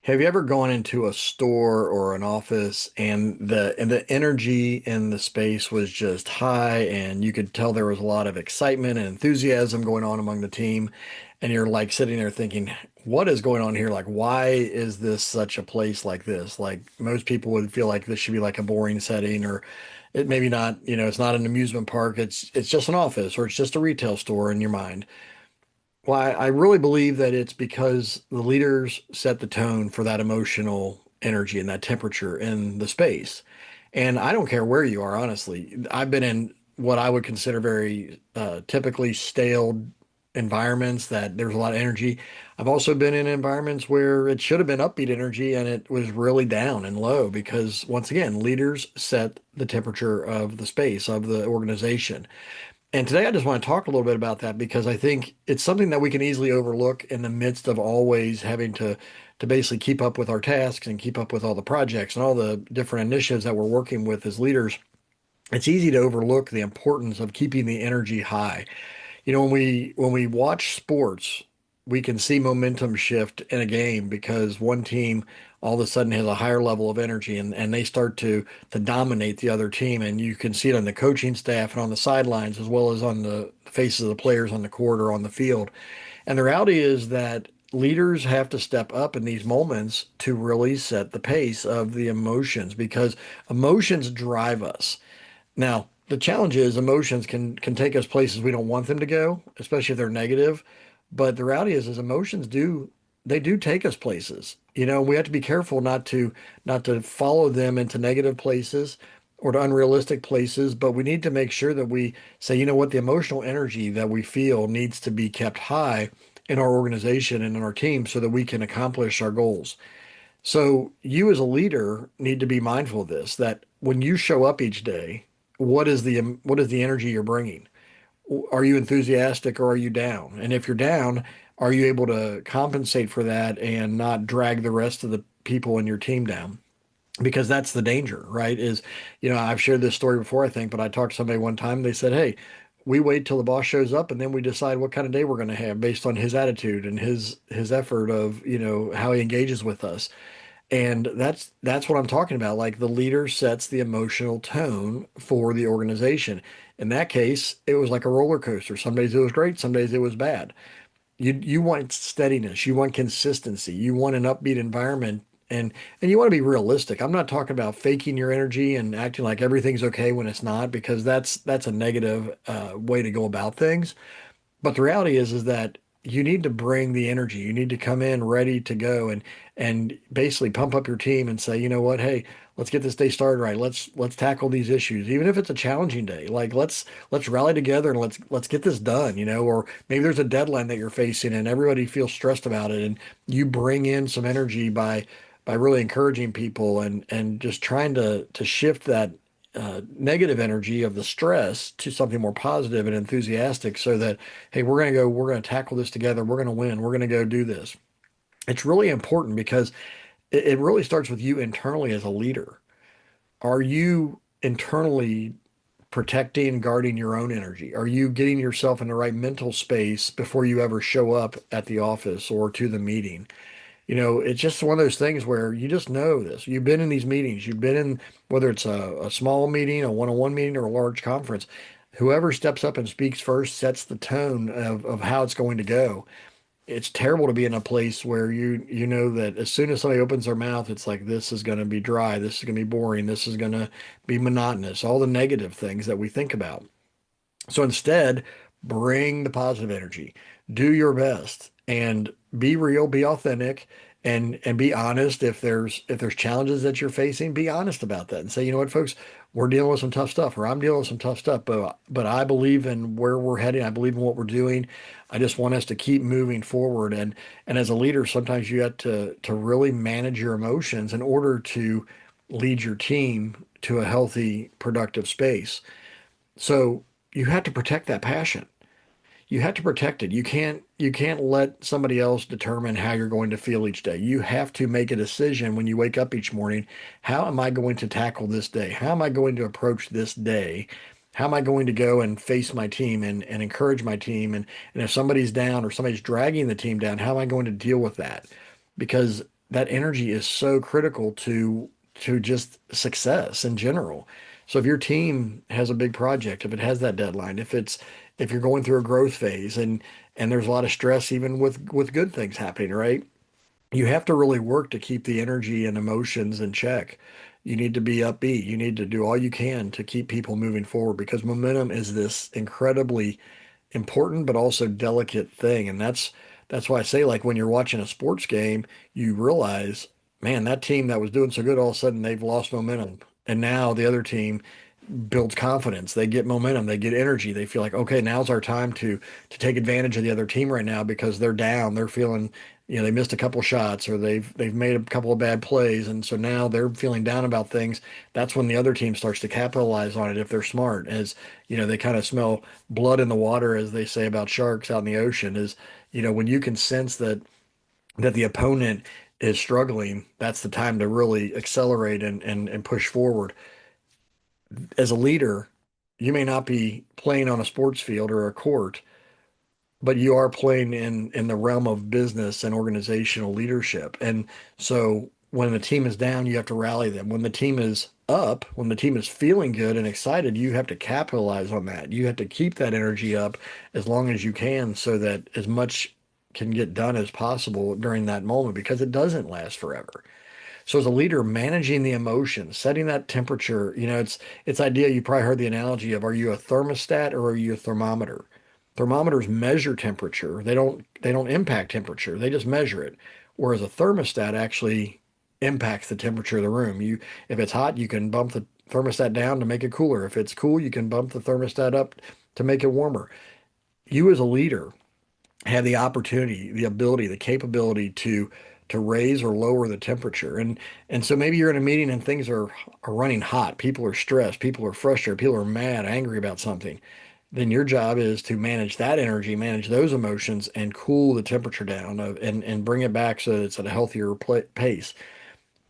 Have you ever gone into a store or an office and the energy in the space was just high and you could tell there was a lot of excitement and enthusiasm going on among the team, and you're like sitting there thinking, what is going on here? Like, why is this such a place like this? Like most people would feel like this should be like a boring setting, or it maybe not, it's not an amusement park, it's just an office, or it's just a retail store in your mind. Well, I really believe that it's because the leaders set the tone for that emotional energy and that temperature in the space. And I don't care where you are, honestly. I've been in what I would consider very typically stale environments that there's a lot of energy. I've also been in environments where it should have been upbeat energy and it was really down and low because, once again, leaders set the temperature of the space, of the organization. And today I just want to talk a little bit about that because I think it's something that we can easily overlook in the midst of always having to basically keep up with our tasks and keep up with all the projects and all the different initiatives that we're working with as leaders. It's easy to overlook the importance of keeping the energy high. When we watch sports, we can see momentum shift in a game because one team all of a sudden has a higher level of energy and they start to dominate the other team. And you can see it on the coaching staff and on the sidelines as well as on the faces of the players on the court or on the field. And the reality is that leaders have to step up in these moments to really set the pace of the emotions because emotions drive us. Now, the challenge is emotions can take us places we don't want them to go, especially if they're negative. But the reality is emotions do take us places. We have to be careful not to follow them into negative places or to unrealistic places, but we need to make sure that we say, you know what, the emotional energy that we feel needs to be kept high in our organization and in our team so that we can accomplish our goals. So you as a leader need to be mindful of this, that when you show up each day, what is the energy you're bringing? Are you enthusiastic or are you down? And if you're down, are you able to compensate for that and not drag the rest of the people in your team down? Because that's the danger, right? I've shared this story before, I think, but I talked to somebody one time. They said, "Hey, we wait till the boss shows up and then we decide what kind of day we're going to have based on his attitude and his effort of, how he engages with us." And that's what I'm talking about. Like the leader sets the emotional tone for the organization. In that case, it was like a roller coaster. Some days it was great, some days it was bad. You want steadiness, you want consistency, you want an upbeat environment, and you want to be realistic. I'm not talking about faking your energy and acting like everything's okay when it's not, because that's a negative way to go about things. But the reality is that you need to bring the energy. You need to come in ready to go and basically pump up your team and say, you know what, hey, let's get this day started right. Let's tackle these issues, even if it's a challenging day. Like let's rally together and let's get this done. Or maybe there's a deadline that you're facing and everybody feels stressed about it, and you bring in some energy by really encouraging people and just trying to shift that negative energy of the stress to something more positive and enthusiastic so that, hey, we're going to tackle this together. We're going to win. We're going to go do this. It's really important because it really starts with you internally as a leader. Are you internally protecting and guarding your own energy? Are you getting yourself in the right mental space before you ever show up at the office or to the meeting? It's just one of those things where you just know this. You've been in these meetings. You've been in, whether it's a small meeting, a one-on-one meeting, or a large conference. Whoever steps up and speaks first sets the tone of how it's going to go. It's terrible to be in a place where you know that as soon as somebody opens their mouth, it's like this is going to be dry, this is going to be boring, this is going to be monotonous, all the negative things that we think about. So instead, bring the positive energy. Do your best and be real, be authentic, and be honest. If there's challenges that you're facing, be honest about that and say, you know what, folks, we're dealing with some tough stuff, or I'm dealing with some tough stuff, but I believe in where we're heading. I believe in what we're doing. I just want us to keep moving forward. And as a leader, sometimes you have to really manage your emotions in order to lead your team to a healthy, productive space. So you have to protect that passion. You have to protect it. You can't let somebody else determine how you're going to feel each day. You have to make a decision when you wake up each morning. How am I going to tackle this day? How am I going to approach this day? How am I going to go and face my team and encourage my team? And if somebody's down or somebody's dragging the team down, how am I going to deal with that? Because that energy is so critical to just success in general. So if your team has a big project, if it has that deadline, if you're going through a growth phase and there's a lot of stress even with good things happening, right? You have to really work to keep the energy and emotions in check. You need to be upbeat. You need to do all you can to keep people moving forward because momentum is this incredibly important but also delicate thing. And that's why I say like when you're watching a sports game, you realize, man, that team that was doing so good all of a sudden they've lost momentum. And now the other team builds confidence. They get momentum, they get energy. They feel like, okay, now's our time to take advantage of the other team right now because they're down. They're feeling, they missed a couple shots or they've made a couple of bad plays. And so now they're feeling down about things. That's when the other team starts to capitalize on it if they're smart. As, they kind of smell blood in the water, as they say about sharks out in the ocean, is, when you can sense that the opponent is struggling, that's the time to really accelerate and push forward. As a leader, you may not be playing on a sports field or a court, but you are playing in the realm of business and organizational leadership. And so when the team is down, you have to rally them. When the team is up, when the team is feeling good and excited, you have to capitalize on that. You have to keep that energy up as long as you can so that as much can get done as possible during that moment because it doesn't last forever. So as a leader, managing the emotions, setting that temperature, it's idea you probably heard the analogy of are you a thermostat or are you a thermometer? Thermometers measure temperature. They don't impact temperature. They just measure it. Whereas a thermostat actually impacts the temperature of the room. If it's hot, you can bump the thermostat down to make it cooler. If it's cool, you can bump the thermostat up to make it warmer. You as a leader have the opportunity, the ability, the capability to raise or lower the temperature. And so maybe you're in a meeting and things are running hot. People are stressed, people are frustrated, people are mad, angry about something. Then your job is to manage that energy, manage those emotions, and cool the temperature down and bring it back so that it's at a healthier pace.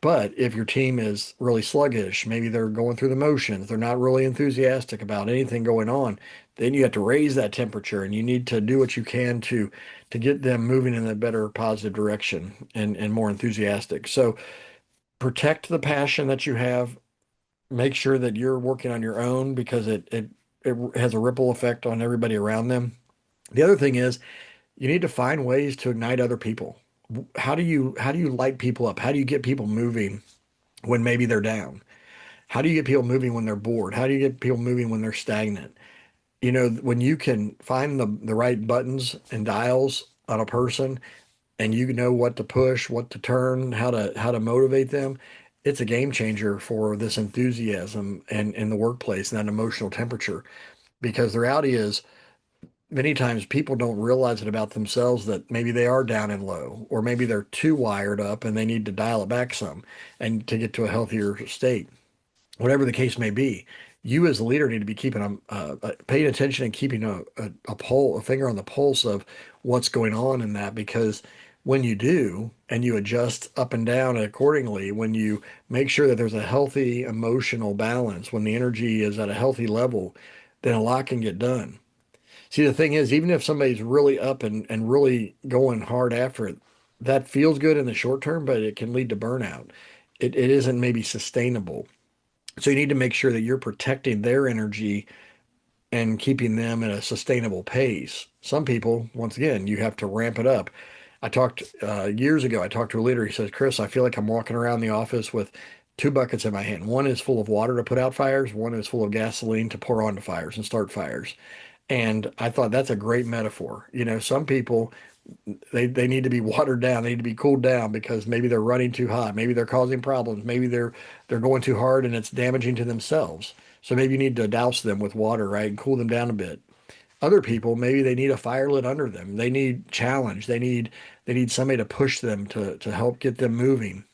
But if your team is really sluggish, maybe they're going through the motions, they're not really enthusiastic about anything going on, then you have to raise that temperature and you need to do what you can to get them moving in a better positive direction and more enthusiastic. So protect the passion that you have. Make sure that you're working on your own because it has a ripple effect on everybody around them. The other thing is you need to find ways to ignite other people. How do you light people up? How do you get people moving when maybe they're down? How do you get people moving when they're bored? How do you get people moving when they're stagnant? When you can find the right buttons and dials on a person and you know what to push, what to turn, how to motivate them, it's a game changer for this enthusiasm and in the workplace and that emotional temperature. Because the reality is many times people don't realize it about themselves that maybe they are down and low, or maybe they're too wired up and they need to dial it back some and to get to a healthier state. Whatever the case may be, you as a leader need to be keeping paying attention and keeping a finger on the pulse of what's going on in that. Because when you do, and you adjust up and down accordingly, when you make sure that there's a healthy emotional balance, when the energy is at a healthy level, then a lot can get done. See, the thing is, even if somebody's really up and really going hard after it, that feels good in the short term, but it can lead to burnout. It isn't maybe sustainable. So you need to make sure that you're protecting their energy and keeping them at a sustainable pace. Some people, once again, you have to ramp it up. I talked years ago, I talked to a leader. He says, Chris, I feel like I'm walking around the office with two buckets in my hand. One is full of water to put out fires, one is full of gasoline to pour onto fires and start fires. And I thought that's a great metaphor. Some people they need to be watered down. They need to be cooled down because maybe they're running too hot. Maybe they're causing problems. Maybe they're going too hard and it's damaging to themselves. So maybe you need to douse them with water, right, and cool them down a bit. Other people, maybe they need a fire lit under them. They need challenge. They need somebody to push them to help get them moving.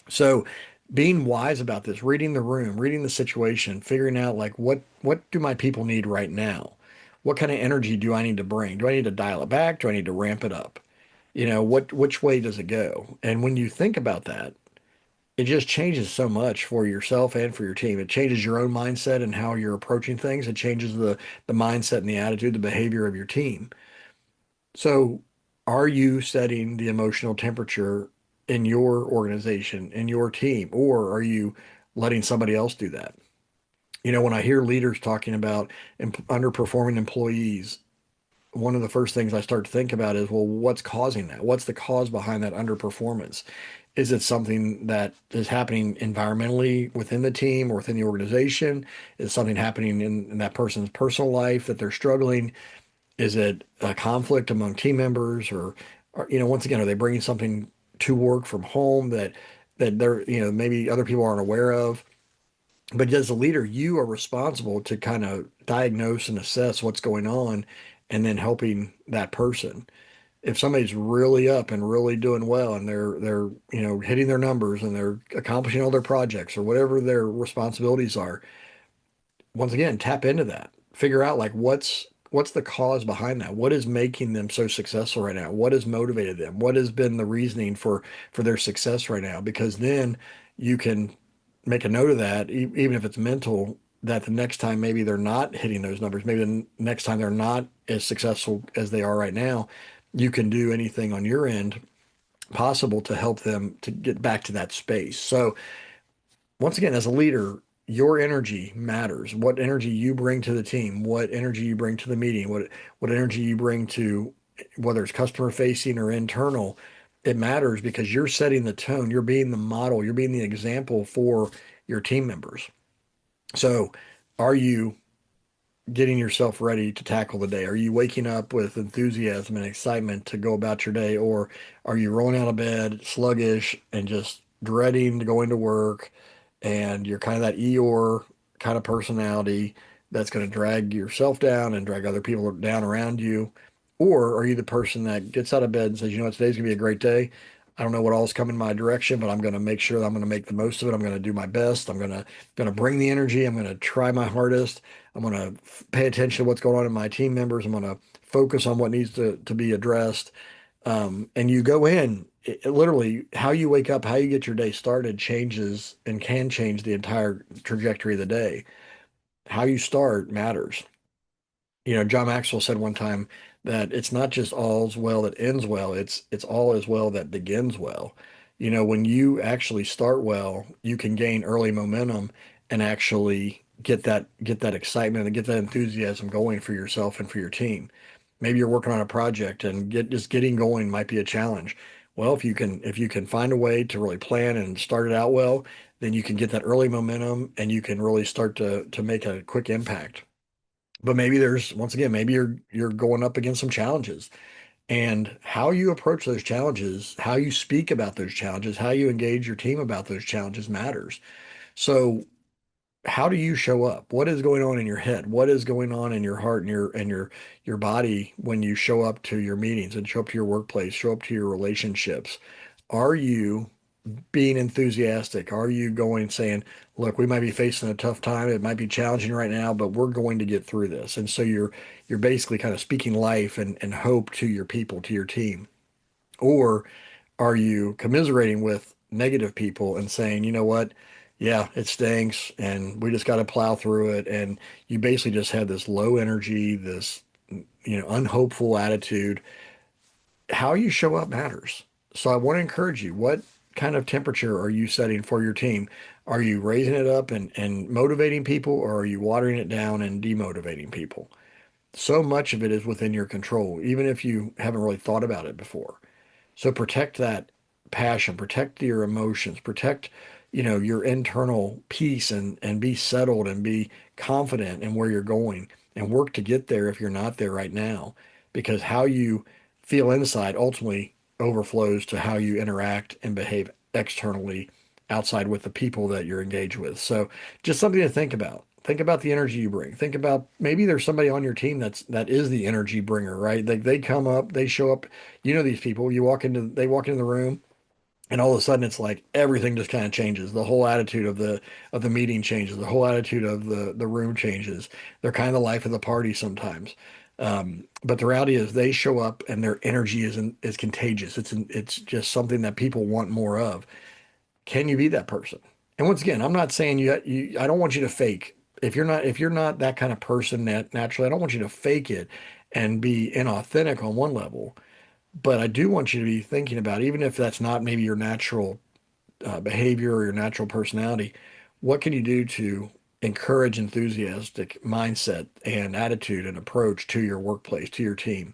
So being wise about this, reading the room, reading the situation, figuring out like what do my people need right now? What kind of energy do I need to bring? Do I need to dial it back? Do I need to ramp it up? Which way does it go? And when you think about that, it just changes so much for yourself and for your team. It changes your own mindset and how you're approaching things. It changes the mindset and the attitude, the behavior of your team. So, are you setting the emotional temperature in your organization, in your team, or are you letting somebody else do that? When I hear leaders talking about underperforming employees, one of the first things I start to think about is, well, what's causing that? What's the cause behind that underperformance? Is it something that is happening environmentally within the team or within the organization? Is something happening in that person's personal life that they're struggling? Is it a conflict among team members, or once again, are they bringing something to work from home that they're, maybe other people aren't aware of? But as a leader, you are responsible to kind of diagnose and assess what's going on and then helping that person. If somebody's really up and really doing well and they're hitting their numbers and they're accomplishing all their projects or whatever their responsibilities are, once again, tap into that. Figure out like what's the cause behind that? What is making them so successful right now? What has motivated them? What has been the reasoning for their success right now? Because then you can make a note of that, even if it's mental, that the next time maybe they're not hitting those numbers, maybe the next time they're not as successful as they are right now, you can do anything on your end possible to help them to get back to that space. So once again, as a leader, your energy matters. What energy you bring to the team, what energy you bring to the meeting, what energy you bring to whether it's customer facing or internal, it matters because you're setting the tone. You're being the model. You're being the example for your team members. So, are you getting yourself ready to tackle the day? Are you waking up with enthusiasm and excitement to go about your day, or are you rolling out of bed sluggish and just dreading to go into work? And you're kind of that Eeyore kind of personality that's going to drag yourself down and drag other people down around you? Or are you the person that gets out of bed and says, you know what, today's going to be a great day. I don't know what all's coming my direction, but I'm going to make sure that I'm going to make the most of it. I'm going to do my best. I'm going to bring the energy. I'm going to try my hardest. I'm going to pay attention to what's going on in my team members. I'm going to focus on what needs to be addressed. And you go in, literally, how you wake up, how you get your day started changes and can change the entire trajectory of the day. How you start matters. John Maxwell said one time that it's not just all's well that ends well, it's all as well that begins well. When you actually start well, you can gain early momentum and actually get that excitement and get that enthusiasm going for yourself and for your team. Maybe you're working on a project and just getting going might be a challenge. Well, if you can find a way to really plan and start it out well, then you can get that early momentum and you can really start to make a quick impact. But maybe there's, once again, maybe you're going up against some challenges, and how you approach those challenges, how you speak about those challenges, how you engage your team about those challenges matters. So how do you show up? What is going on in your head? What is going on in your heart and your body when you show up to your meetings and show up to your workplace, show up to your relationships? Are you being enthusiastic? Are you going saying, look, we might be facing a tough time. It might be challenging right now, but we're going to get through this. And so you're basically kind of speaking life and hope to your people, to your team. Or are you commiserating with negative people and saying, you know what? Yeah, it stinks and we just got to plow through it. And you basically just have this low energy, this, unhopeful attitude. How you show up matters. So I want to encourage you. What kind of temperature are you setting for your team? Are you raising it up and motivating people, or are you watering it down and demotivating people? So much of it is within your control, even if you haven't really thought about it before. So protect that passion, protect your emotions, protect, your internal peace and be settled and be confident in where you're going and work to get there if you're not there right now. Because how you feel inside ultimately overflows to how you interact and behave externally outside with the people that you're engaged with. So just something to think about. Think about the energy you bring. Think about maybe there's somebody on your team that is the energy bringer, right? They come up, they show up. These people. They walk into the room, and all of a sudden it's like everything just kind of changes. The whole attitude of the meeting changes. The whole attitude of the room changes. They're kind of the life of the party sometimes. But the reality is they show up and their energy is contagious. It's just something that people want more of. Can you be that person? And once again, I'm not saying I don't want you to fake. If you're not that kind of person that naturally, I don't want you to fake it and be inauthentic on one level. But I do want you to be thinking about, even if that's not maybe your natural behavior or your natural personality, what can you do to encourage enthusiastic mindset and attitude and approach to your workplace, to your team?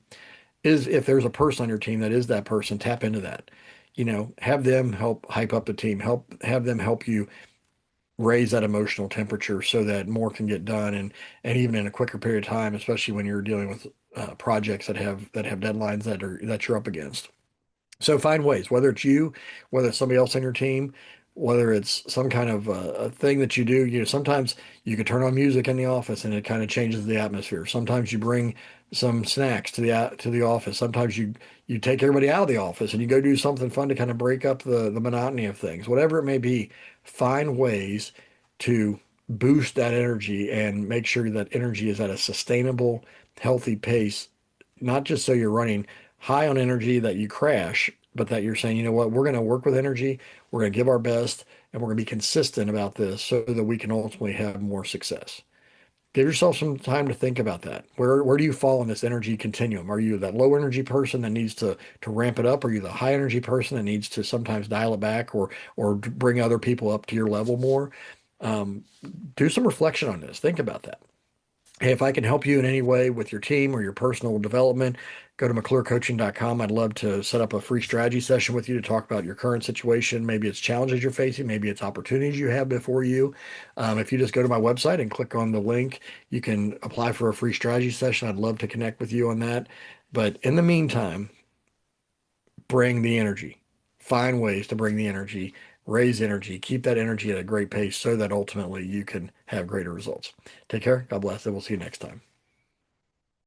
Is if there's a person on your team that is that person, tap into that. Have them help hype up the team, have them help you raise that emotional temperature so that more can get done and even in a quicker period of time, especially when you're dealing with projects that have deadlines that you're up against. So find ways, whether it's you, whether it's somebody else on your team, whether it's some kind of a thing that you do. Sometimes you could turn on music in the office and it kind of changes the atmosphere. Sometimes you bring some snacks to the office. Sometimes you take everybody out of the office and you go do something fun to kind of break up the monotony of things. Whatever it may be, find ways to boost that energy and make sure that energy is at a sustainable, healthy pace, not just so you're running high on energy that you crash, but that you're saying, you know what, we're going to work with energy, we're going to give our best, and we're going to be consistent about this so that we can ultimately have more success. Give yourself some time to think about that. Where do you fall in this energy continuum? Are you that low energy person that needs to ramp it up? Are you the high energy person that needs to sometimes dial it back or bring other people up to your level more? Um, do some reflection on this. Think about that. Hey, if I can help you in any way with your team or your personal development, go to McClureCoaching.com. I'd love to set up a free strategy session with you to talk about your current situation. Maybe it's challenges you're facing, maybe it's opportunities you have before you. If you just go to my website and click on the link, you can apply for a free strategy session. I'd love to connect with you on that. But in the meantime, bring the energy. Find ways to bring the energy, raise energy, keep that energy at a great pace so that ultimately you can have greater results. Take care. God bless, and we'll see you next time.